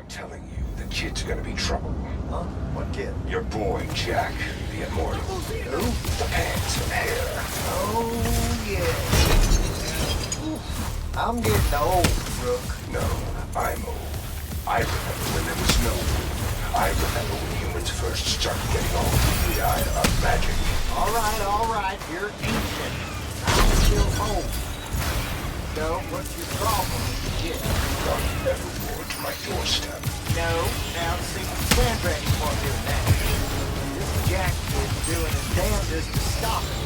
telling you, the kid's gonna be trouble. Huh? What kid? Your boy, Jack, the Immortal. Who? The pants and hair. Oh, yeah. I'm getting old, Rook. No, I'm old. I remember when there was no rule. I remember when humans first started getting all googly-eyed about magic. All right. You're ancient. I'm still old. So, what's your problem, kid? Not evermore to my doorstep. No, now see, Sandra won't do that. This Jack is doing his damnedest to stop it.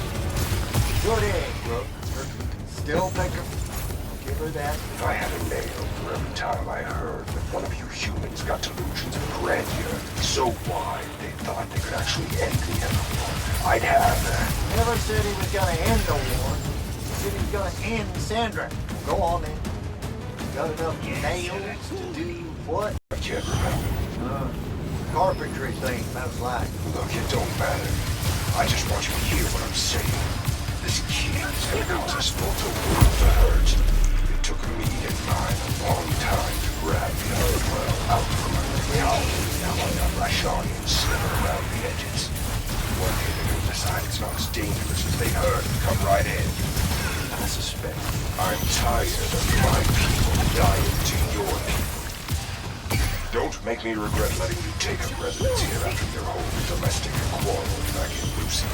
Good egg, Rook. Still think of... Give her that. If I had a nail for every time I heard that one of you humans got delusions of grandeur so wide they thought they could actually end the Evermore, I'd have... Never said he was gonna end the war. He said he was gonna end Sandra. Go on then. Got enough nails to do what? I can't remember. Carpentry thing, that's like. Look, it don't matter. I just want you to hear what I'm saying. This kid is gonna cause us both to world the hurt. It took me and mine a long time to grab the Evermore out from under the Now I got Rashanian sliver around the edges. One day they're gonna decide it's not as dangerous as they heard and come right in. I suspect I'm tired of my people dying to your people. Don't make me regret letting you take up residence here after your whole domestic quarrel back in Lucy.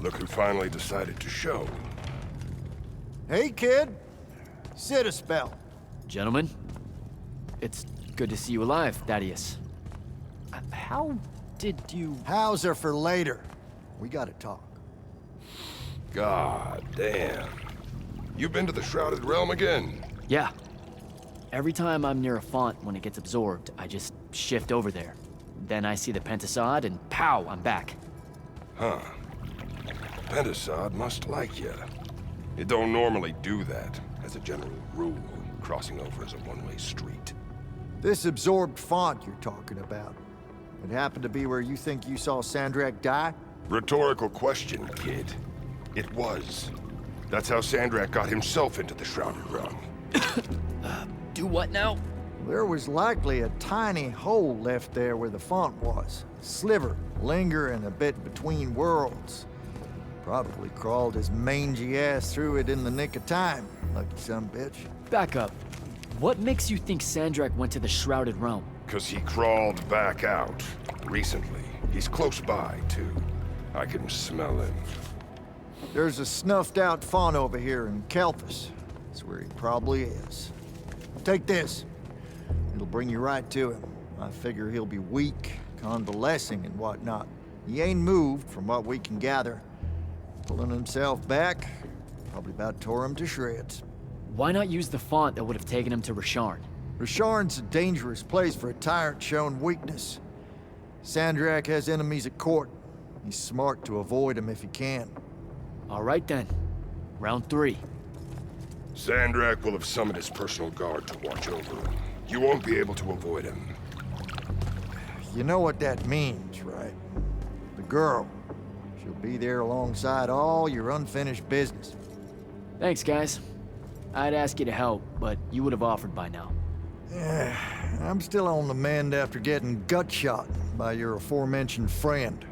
Look who finally decided to show. Hey, kid. Sit a spell. Gentlemen, it's good to see you alive, Thaddeus. How did you... How's are for later. We gotta talk. God damn. You've been to the Shrouded Realm again? Yeah. Every time I'm near a font when it gets absorbed, I just shift over there. Then I see the Pentasod and pow, I'm back. Huh. Pentasod must like you. It don't normally do that. As a general rule, crossing over is a one-way street. This absorbed font you're talking about. It happened to be where you think you saw Sandrak die? Rhetorical question, kid. It was. That's how Sandrak got himself into the Shrouded Realm. Do what now? There was likely a tiny hole left there where the font was. Sliver, lingering a bit between worlds. Probably crawled his mangy ass through it in the nick of time. Lucky son bitch. Back up. What makes you think Sandrak went to the Shrouded Realm? 'Cause he crawled back out. Recently. He's close by, too. I can smell him. There's a snuffed out font over here in Kelphus. That's where he probably is. Take this. It'll bring you right to him. I figure he'll be weak, convalescing and whatnot. He ain't moved, from what we can gather. Pulling himself back, probably about tore him to shreds. Why not use the font that would have taken him to Rasharn? Rasharn's a dangerous place for a tyrant showing weakness. Sandrak has enemies at court. He's smart to avoid them if he can. All right then. Round 3. Sandrak will have summoned his personal guard to watch over him. You won't be able to avoid him. You know what that means, right? The girl. She'll be there alongside all your unfinished business. Thanks, guys. I'd ask you to help, but you would have offered by now. Yeah, I'm still on the mend after getting gut-shot by your aforementioned friend.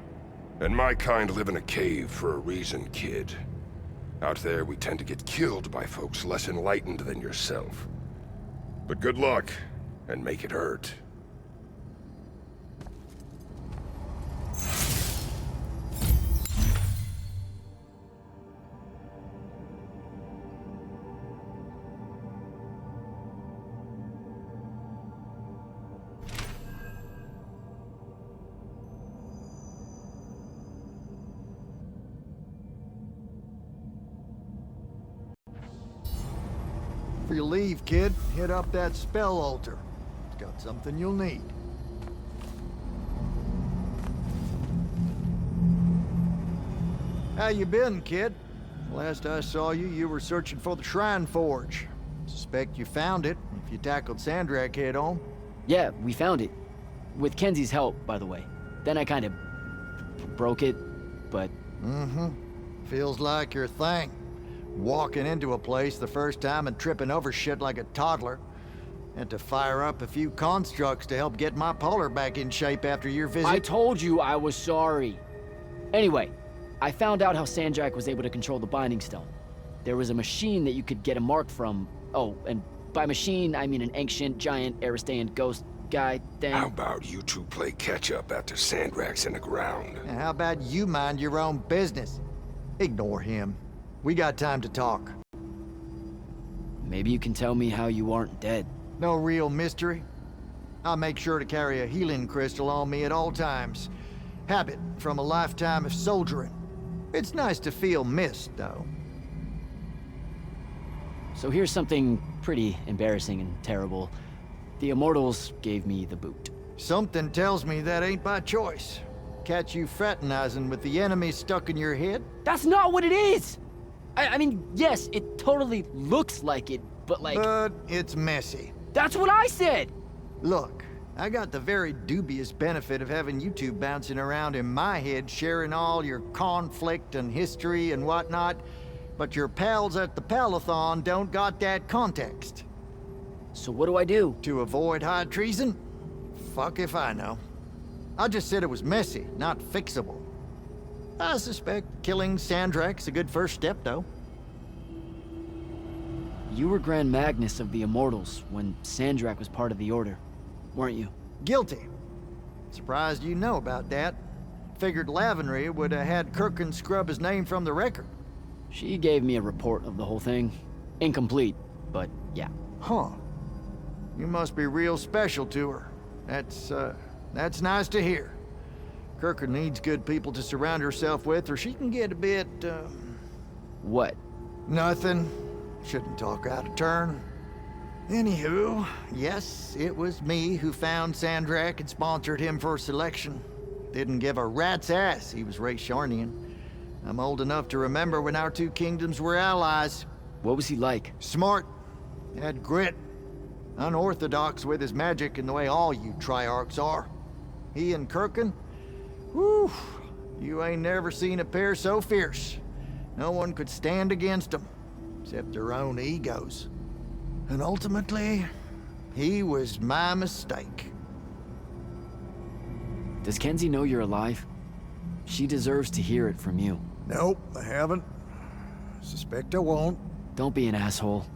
And my kind live in a cave for a reason, kid. Out there, we tend to get killed by folks less enlightened than yourself. But good luck, and make it hurt. Before you leave, kid, hit up that spell altar. It's got something you'll need. How you been, kid? Last I saw you, you were searching for the Shrine Forge. Suspect you found it, if you tackled Sandrak head on. Yeah, we found it. With Kenzie's help, by the way. Then I kind of broke it, but... Mm-hmm. Feels like your thing. Walking into a place the first time and tripping over shit like a toddler. Had to fire up a few constructs to help get my polar back in shape after your visit. I told you I was sorry. Anyway, I found out how Sandrak was able to control the Binding Stone. There was a machine that you could get a mark from. Oh, and by machine, I mean an ancient, giant, Aristean ghost guy thing. How about you two play catch-up after Sandrak's in the ground? And how about you mind your own business? Ignore him. We got time to talk. Maybe you can tell me how you aren't dead. No real mystery. I'll make sure to carry a healing crystal on me at all times. Habit from a lifetime of soldiering. It's nice to feel missed, though. So here's something pretty embarrassing and terrible. The Immortals gave me the boot. Something tells me that ain't by choice. Catch you fraternizing with the enemy stuck in your head? That's not what it is! I mean, yes, it totally looks like it, but like... But it's messy. That's what I said! Look, I got the very dubious benefit of having you two bouncing around in my head, sharing all your conflict and history and whatnot, but your pals at the Palathon don't got that context. So what do I do? To avoid high treason? Fuck if I know. I just said it was messy, not fixable. I suspect killing Sandrak's a good first step, though. You were Grand Magnus of the Immortals when Sandrak was part of the Order, weren't you? Guilty. Surprised you know about that. Figured Lavenry would have had Kirkin scrub his name from the record. She gave me a report of the whole thing. Incomplete, but yeah. Huh. You must be real special to her. That's nice to hear. Kirkin needs good people to surround herself with, or she can get a bit, What? Nothing. Shouldn't talk out of turn. Anywho, yes, it was me who found Sandrak and sponsored him for selection. Didn't give a rat's ass he was Ray Sharnian. I'm old enough to remember when our two kingdoms were allies. What was he like? Smart. Had grit. Unorthodox with his magic in the way all you Triarchs are. He and Kirkin? Whew. You ain't never seen a pair so fierce. No one could stand against them, except their own egos. And ultimately, he was my mistake. Does Kenzie know you're alive? She deserves to hear it from you. Nope, I haven't. Suspect I won't. Don't be an asshole.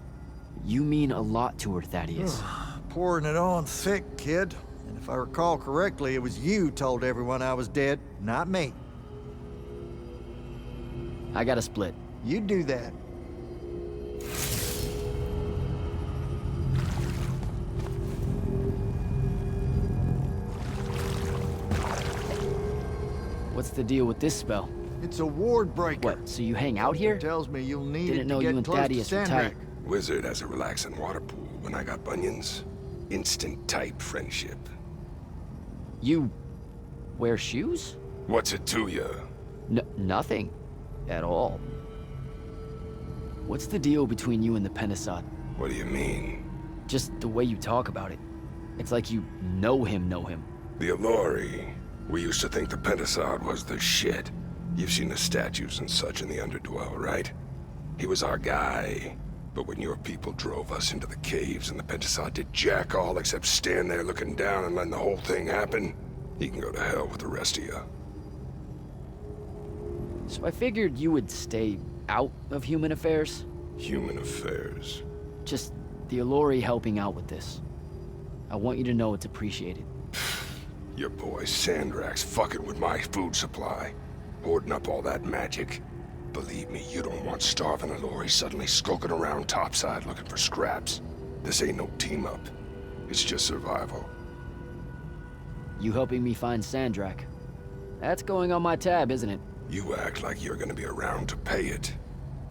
You mean a lot to her, Thaddeus. Pouring it on thick, kid. And if I recall correctly, it was you told everyone I was dead, not me. I gotta split. You do that. What's the deal with this spell? It's a ward breaker. What, so you hang out here? Tells me you'll need Didn't it know to you get and close Thaddeus to were tight. Sandrak. Wizard has a relaxing water pool when I got bunions. Instant type friendship. You wear shoes? What's it to you? Nothing. At all. What's the deal between you and the Pentasod? What do you mean? Just the way you talk about it. It's like you know him. The Allori. We used to think the Pentasod was the shit. You've seen the statues and such in the Underdwell, right? He was our guy. But when your people drove us into the caves and the Pentasod did jack all except stand there looking down and letting the whole thing happen, he can go to hell with the rest of you. So I figured you would stay out of human affairs. Human affairs. Just the Allori helping out with this. I want you to know it's appreciated. Your boy Sandrak's fucking with my food supply. Hoarding up all that magic. Believe me, you don't want starving Allori suddenly skulking around topside looking for scraps. This ain't no team-up. It's just survival. You helping me find Sandrak. That's going on my tab, isn't it? You act like you're gonna be around to pay it.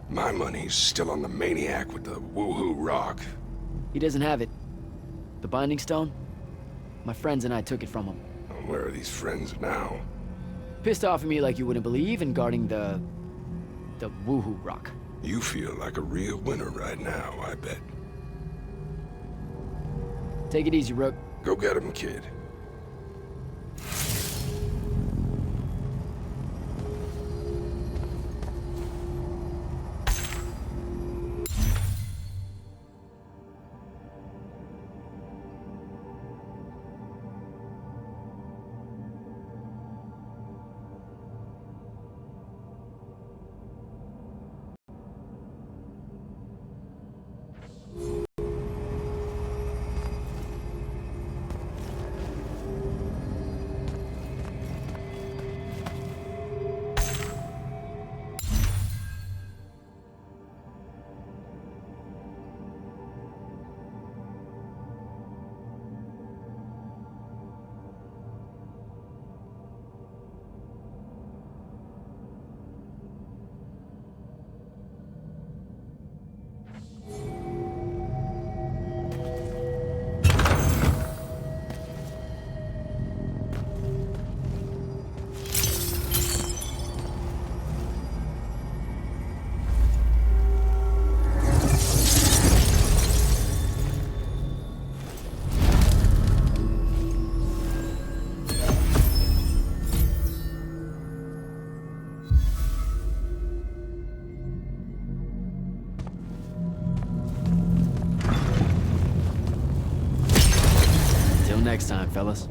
My money's still on the maniac with the woohoo rock. He doesn't have it. The Binding Stone? My friends and I took it from him. Where are these friends now? Pissed off at me like you wouldn't believe and guarding the woohoo rock. You feel like a real winner right now, I bet. Take it easy, Rook. Go get him, kid. Next time, fellas.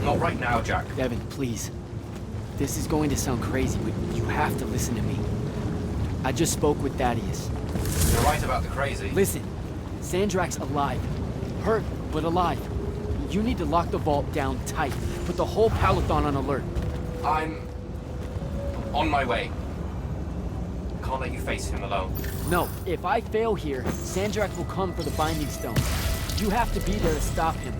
Not right now, Jack. Devin, please. This is going to sound crazy, but you have to listen to me. I just spoke with Thaddeus. You're right about the crazy. Listen, Sandrak's alive. Hurt, but alive. You need to lock the vault down tight. Put the whole Peloton on alert. I'm on my way. Can't let you face him alone. No, if I fail here, Sandrak will come for the Binding Stone. You have to be there to stop him.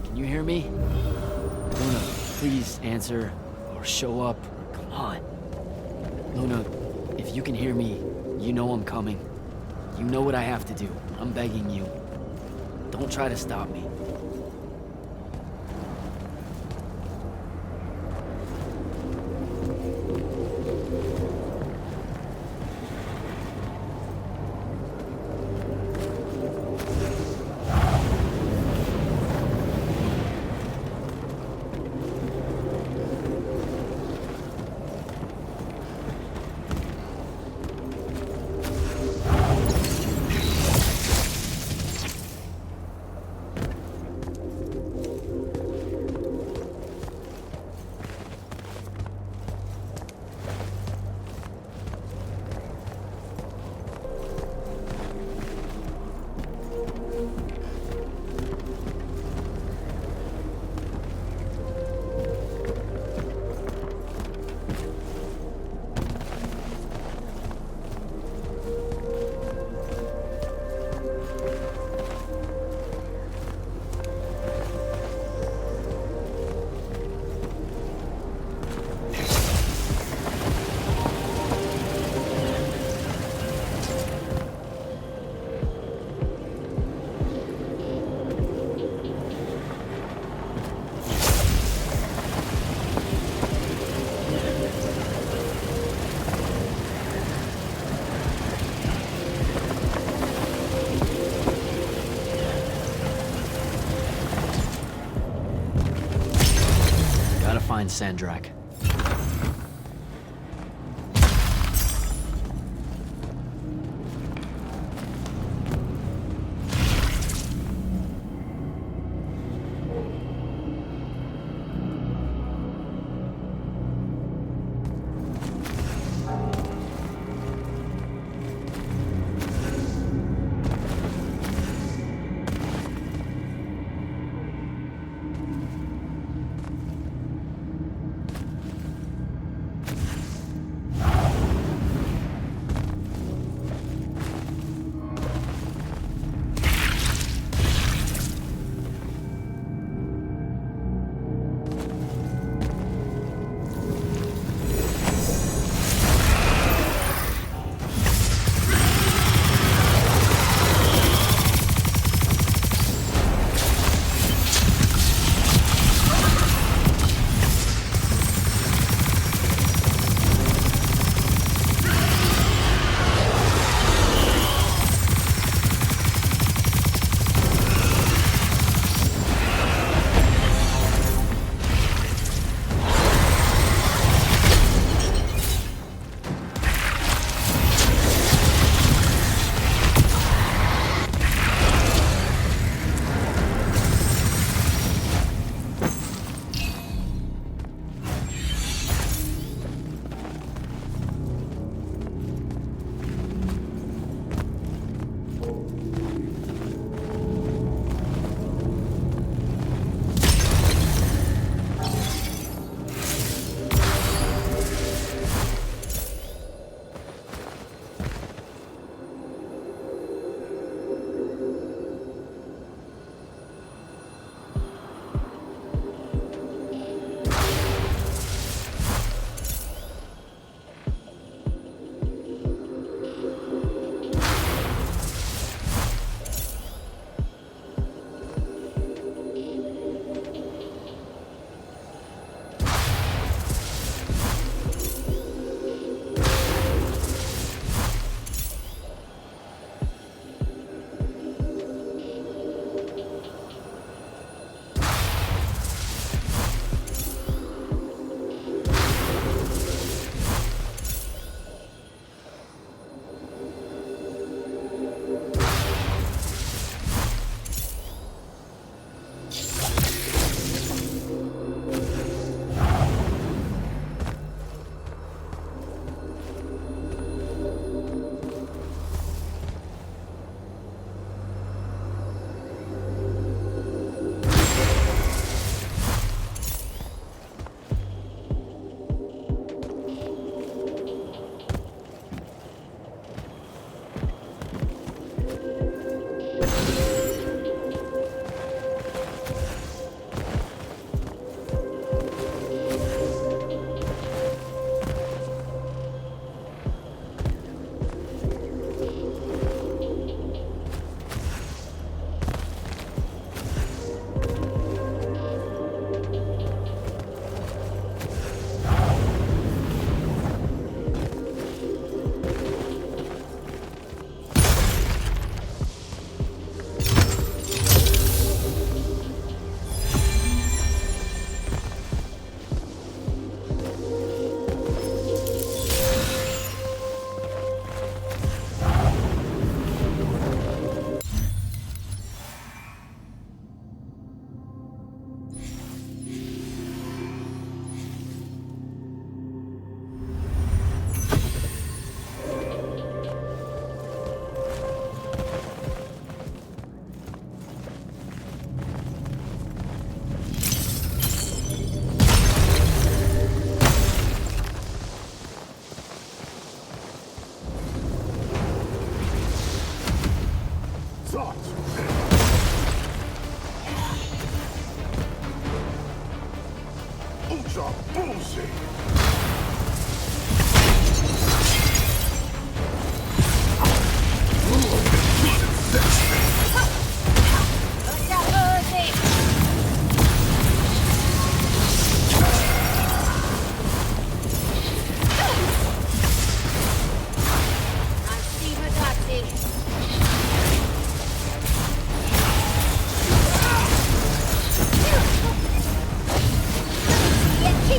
Can you hear me? Luna, please answer, or show up. Come on. Luna, if you can hear me, you know I'm coming. You know what I have to do. I'm begging you. Don't try to stop me. find Sandrak. Get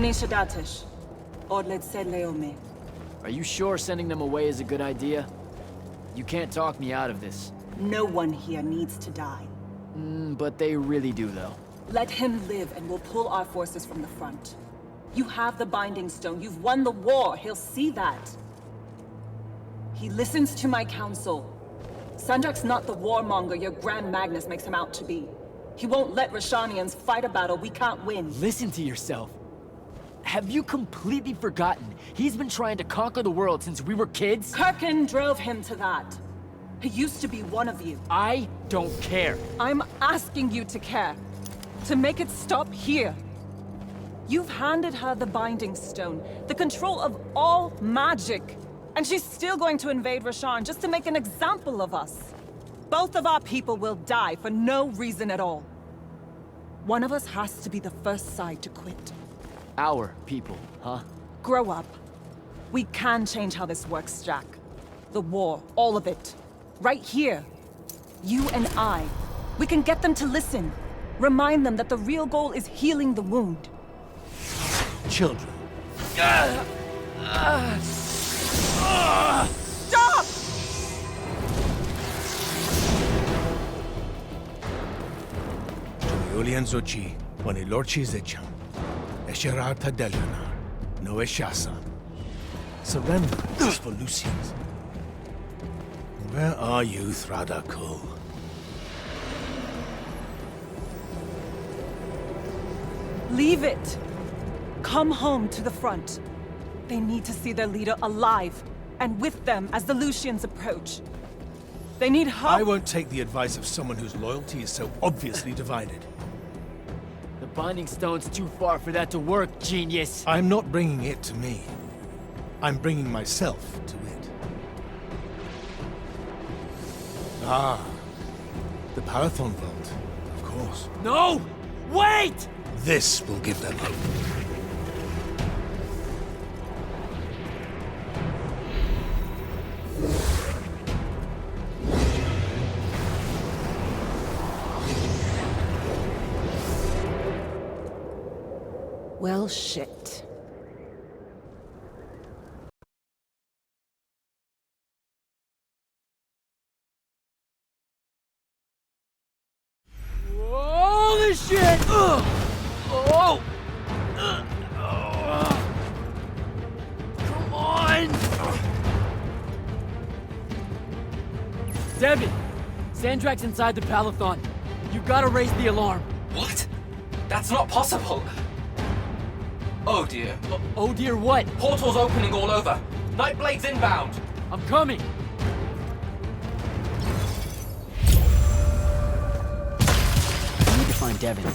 Ani Shadatish. Odled said Leome. Are you sure sending them away is a good idea? You can't talk me out of this. No one here needs to die. But they really do, though. Let him live and we'll pull our forces from the front. You have the Binding Stone. You've won the war. He'll see that. He listens to my counsel. Sandrak's not the warmonger your Grand Magnus makes him out to be. He won't let Rashanians fight a battle we can't win. Listen to yourself. Have you completely forgotten? He's been trying to conquer the world since we were kids? Kirkin drove him to that. He used to be one of you. I don't care. I'm asking you to care. To make it stop here. You've handed her the Binding Stone, the control of all magic. And she's still going to invade Rasharn just to make an example of us. Both of our people will die for no reason at all. One of us has to be the first side to quit. Our people, huh? Grow up. We can change how this works, Jack. The war, all of it. Right here. You and I. We can get them to listen. Remind them that the real goal is healing the wound. Children. Stop! Julian Zochi, Wanilorchi Zecham, Esherar Tadelana, no Eshasa. Surrender is for Lucians. Where are you, Thradakul? Leave it. Come home to the front. They need to see their leader alive, and with them as the Lucians approach. They need help. I won't take the advice of someone whose loyalty is so obviously divided. The Binding Stone's too far for that to work, genius. I'm not bringing it to me. I'm bringing myself to it. Ah, the Parathon Vault, of course. No! Wait! This will give them hope. Well, shit. Holy shit! Ugh. Oh! Come on! Devin! Sandrak's inside the Palathon. You gotta raise the alarm. What? That's not possible. Oh dear. Oh dear, what? Portals opening all over. Nightblade's inbound. I'm coming! I need to find Devin.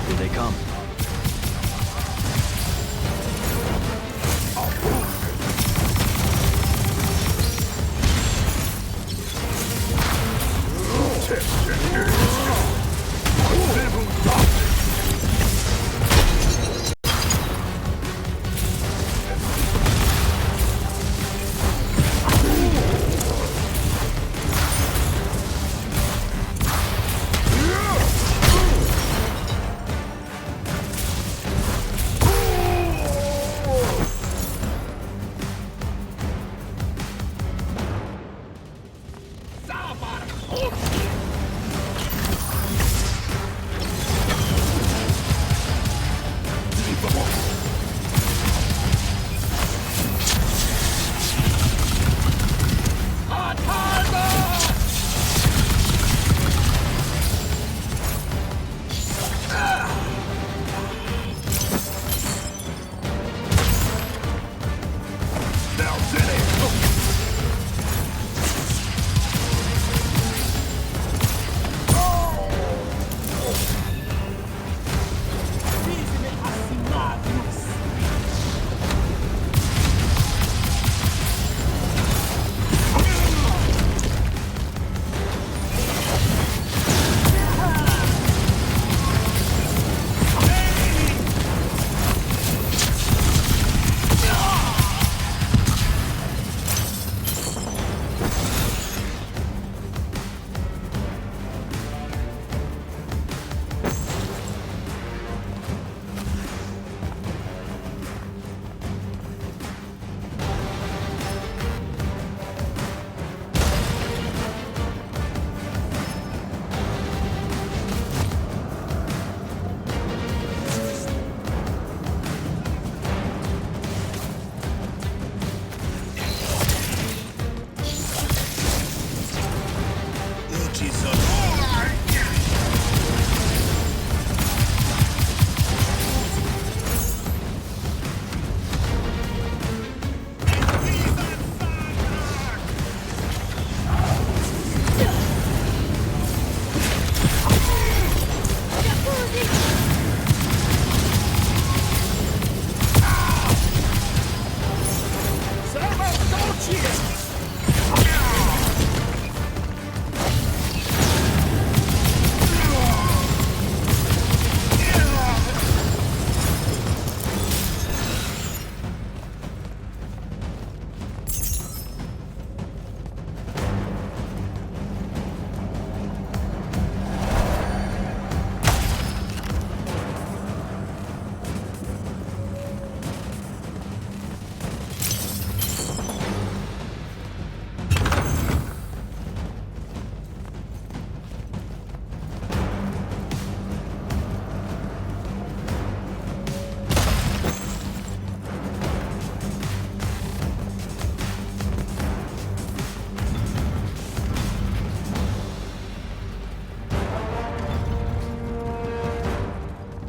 Here they come.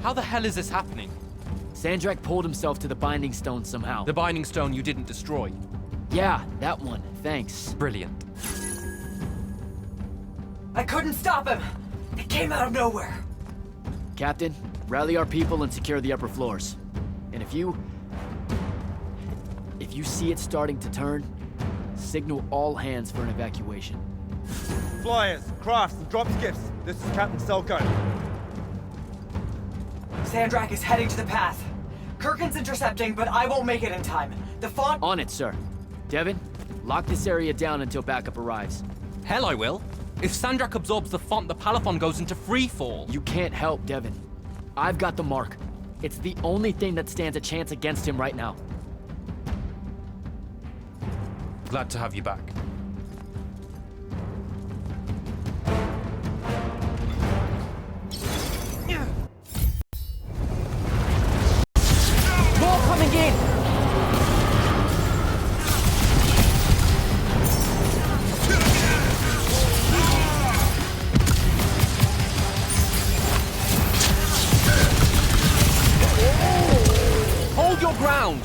How the hell is this happening? Sandrak pulled himself to the Binding Stone somehow. The Binding Stone you didn't destroy. Yeah, that one. Thanks. Brilliant. I couldn't stop him! It came out of nowhere! Captain, rally our people and secure the upper floors. And if you see it starting to turn, signal all hands for an evacuation. Flyers, crafts, and drop skiffs. This is Captain Selko. Sandrak is heading to the path. Kirkin's intercepting, but I won't make it in time. The font— On it, sir. Devin, lock this area down until backup arrives. Hell I will. If Sandrak absorbs the font, the Palaphon goes into free fall. You can't help, Devin. I've got the mark. It's the only thing that stands a chance against him right now. Glad to have you back. More coming in! Hold your ground!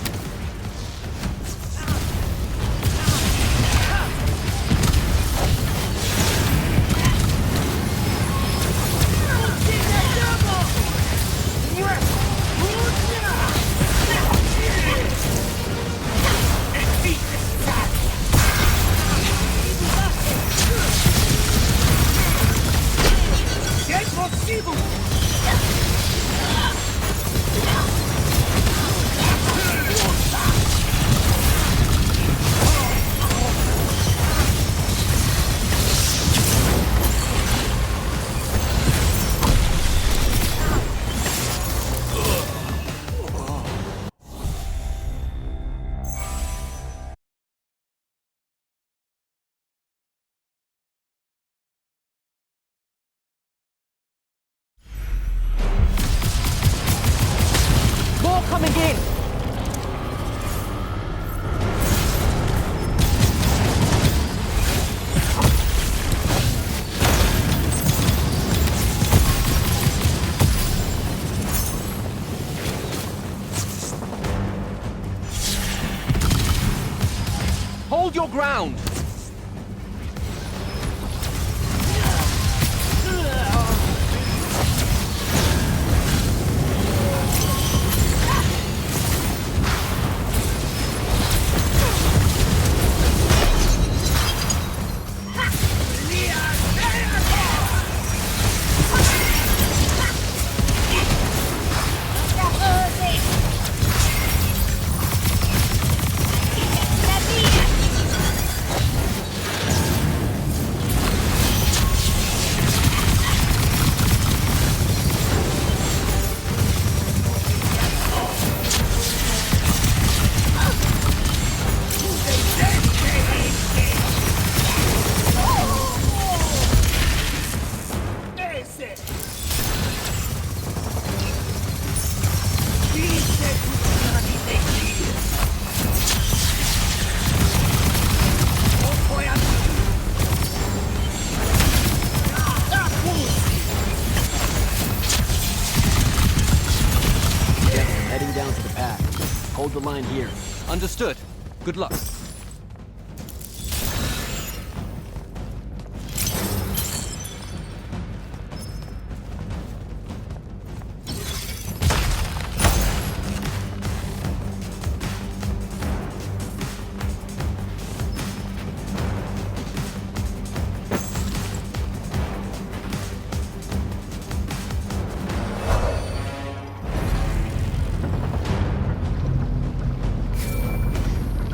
More coming in! Hold your ground! Heading down to the path. Hold the line here. Understood. Good luck.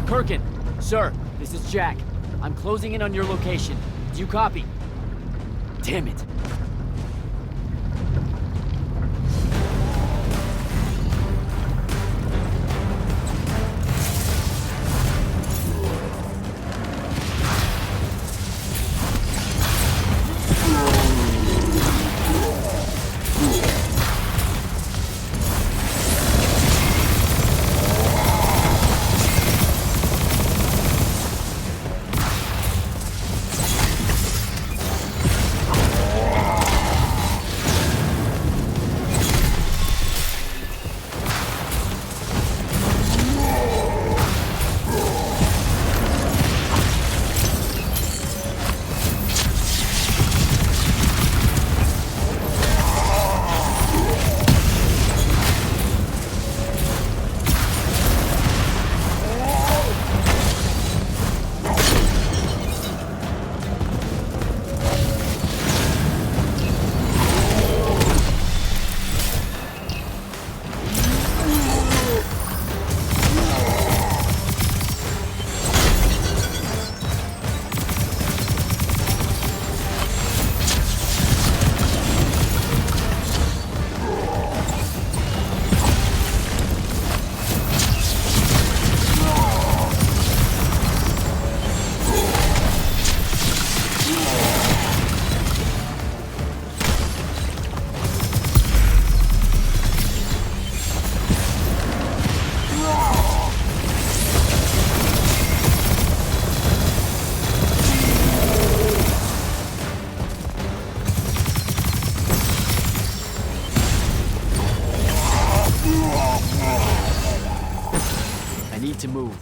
Kirkin, sir, this is Jack. I'm closing in on your location. Do you copy? Damn it. need to move.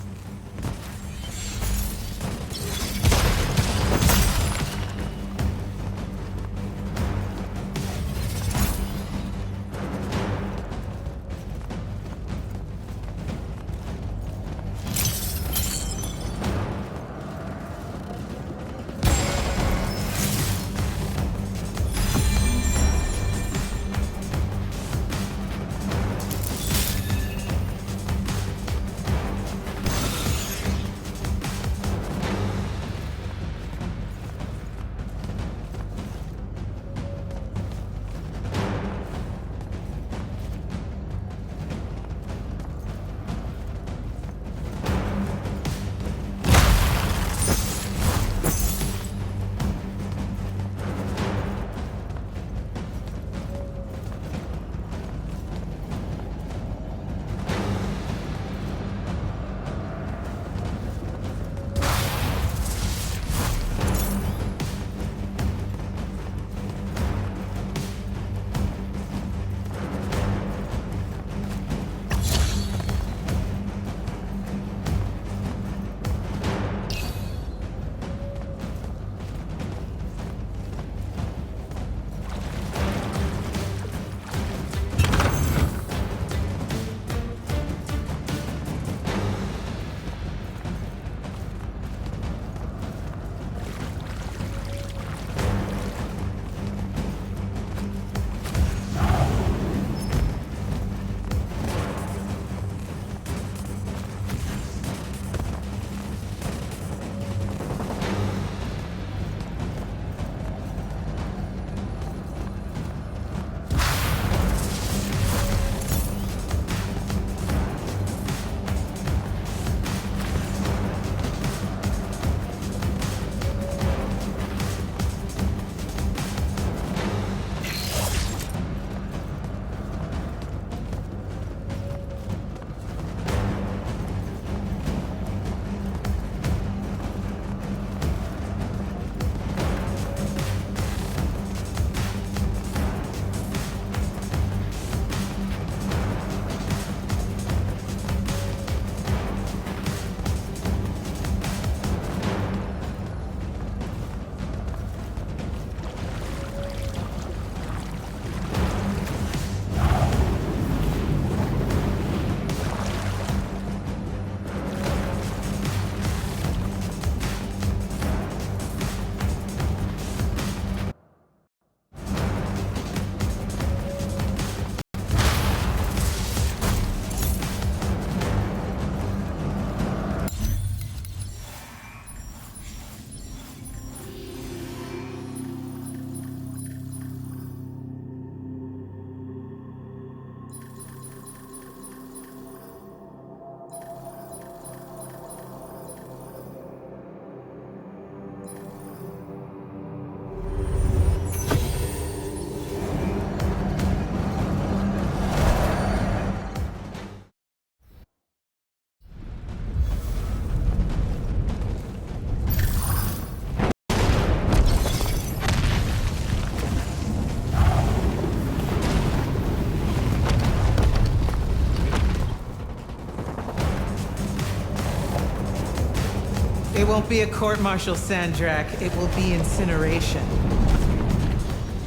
It won't be a court-martial, Sandrak. It will be incineration.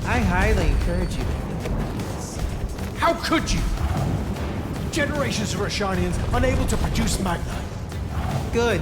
I highly encourage you to think about this. How could you? Generations of Roshanians unable to produce Magnite. Good.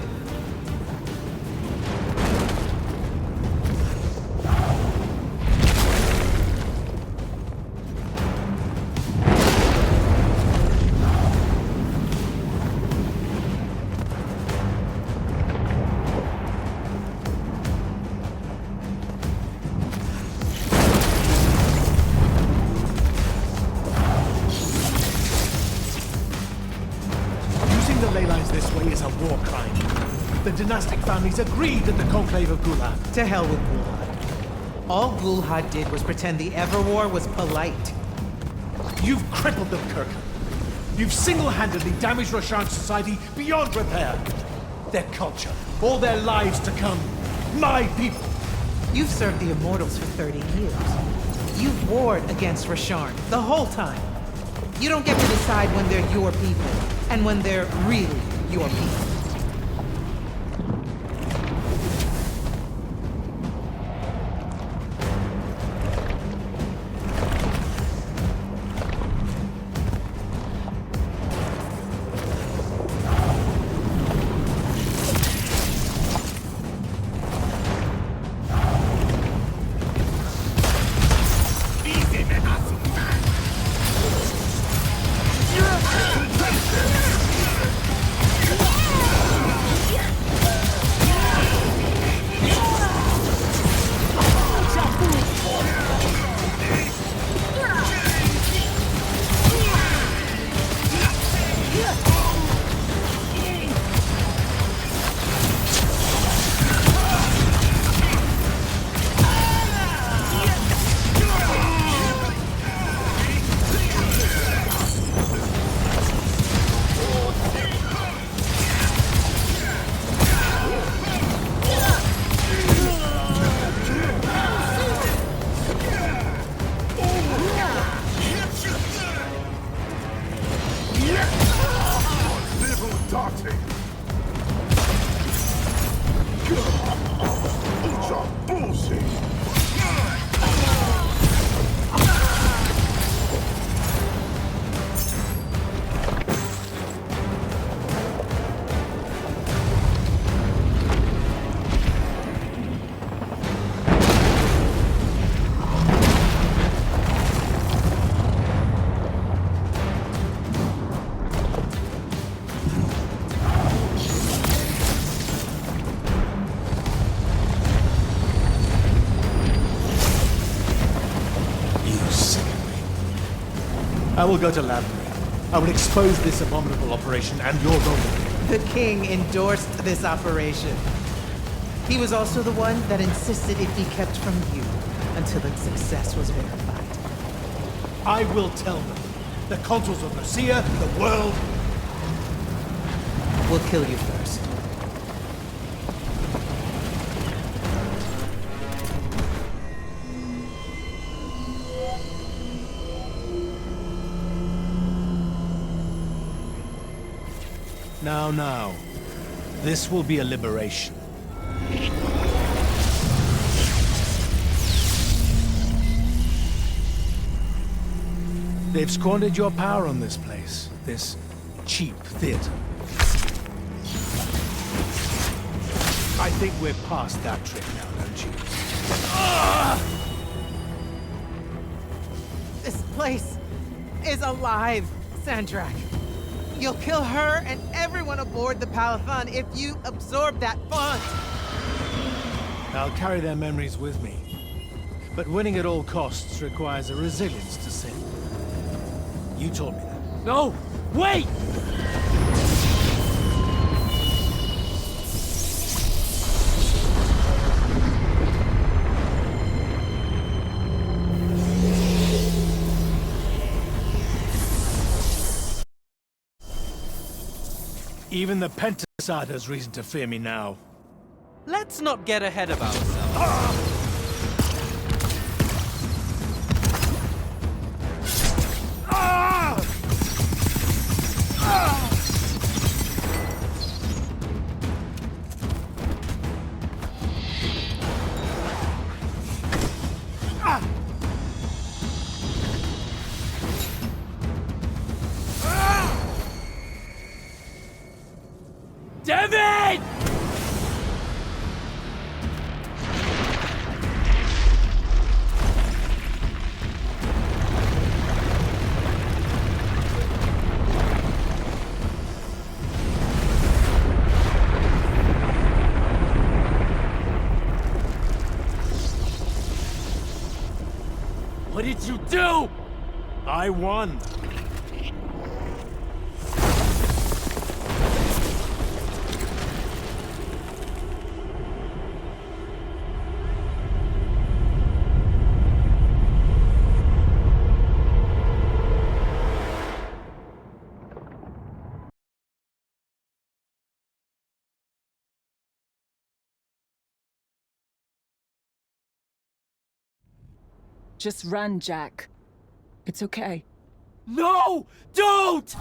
The dynastic families agreed at the Conclave of Gul'ad. To hell with Gul'ad. All Gul'ad did was pretend the Everwar was polite. You've crippled them, Kirk. You've single-handedly damaged Roshan's society beyond repair. Their culture, all their lives to come. My people. You've served the Immortals for 30 years. You've warred against Roshan the whole time. You don't get to decide when they're your people and when they're really your peace. I will go to Lavender. I will expose this abominable operation and your role in it. The king endorsed this operation. He was also the one that insisted it be kept from you until its success was verified. I will tell them. The consuls of Lucia, the world. We'll kill you first. Now. This will be a liberation. They've squandered your power on this place. This cheap theater. I think we're past that trick now, don't you? This place is alive, Sandrak. You'll kill her and everyone aboard the Palathon if you absorb that font. I'll carry their memories with me. But winning at all costs requires a resilience to sin. You told me that. No! Wait! Even the Pentasad has reason to fear me now. Let's not get ahead of ourselves. David! What did you do? I won. Just run, Jack. It's okay. No! Don't!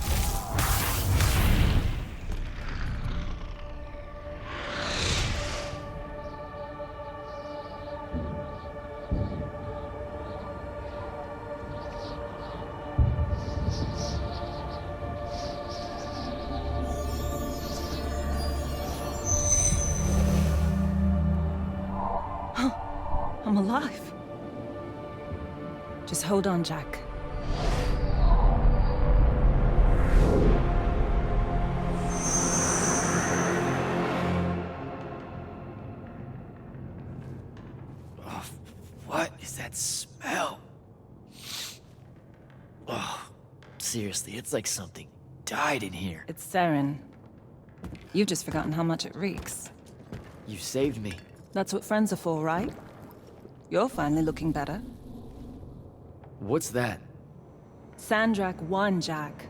alive. Just hold on, Jack. What is that smell? Oh, seriously, it's like something died in here. It's sarin. You've just forgotten how much it reeks. You saved me. That's what friends are for, right? You're finally looking better. What's that? Sandrak won, Jack.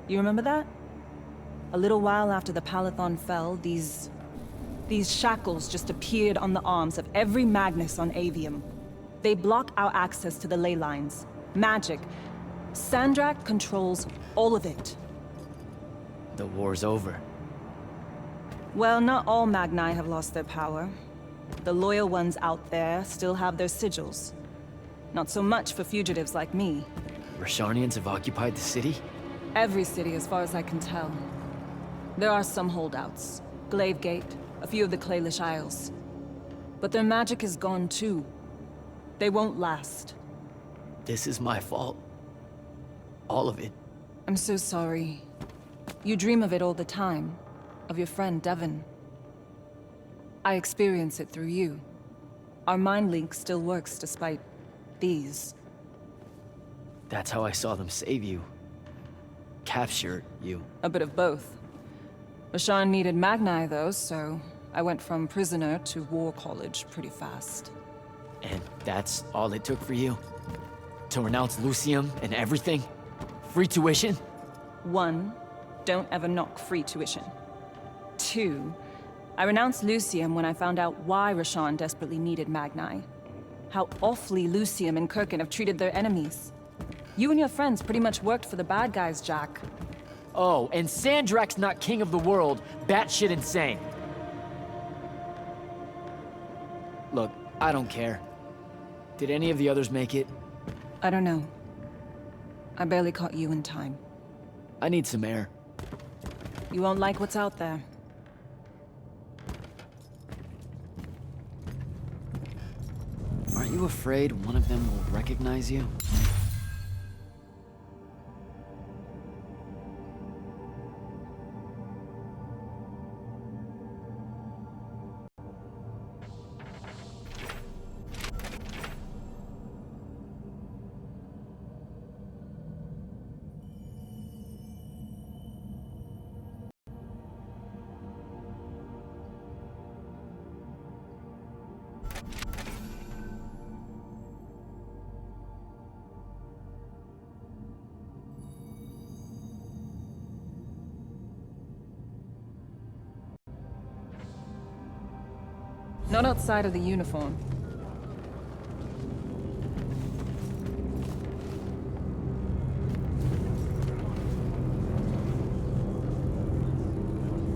You remember that? A little while after the Palathon fell, these shackles just appeared on the arms of every Magnus on Aveum. They block our access to the ley lines. Magic. Sandrak controls all of it. The war's over. Well, not all Magni have lost their power. The loyal ones out there still have their sigils. Not so much for fugitives like me. Rosharnians have occupied the city? Every city, as far as I can tell. There are some holdouts. Glavegate, a few of the Claylish Isles. But their magic is gone too. They won't last. This is my fault. All of it. I'm so sorry. You dream of it all the time. Of your friend, Devon. I experience it through you. Our mind link still works despite these. That's how I saw them save you. Capture you. A bit of both. Rasharn needed Magni, though, so I went from prisoner to war college pretty fast. And that's all it took for you? To renounce Lucium and everything? Free tuition? 1, don't ever knock free tuition. 2, I renounced Lucium when I found out why Rasharn desperately needed Magni. How awfully Lucium and Kirkin have treated their enemies. You and your friends pretty much worked for the bad guys, Jack. Oh, and Sandrak's not king of the world, batshit insane. Look, I don't care. Did any of the others make it? I don't know. I barely caught you in time. I need some air. You won't like what's out there. Aren't you afraid one of them will recognize you? Not outside of the uniform.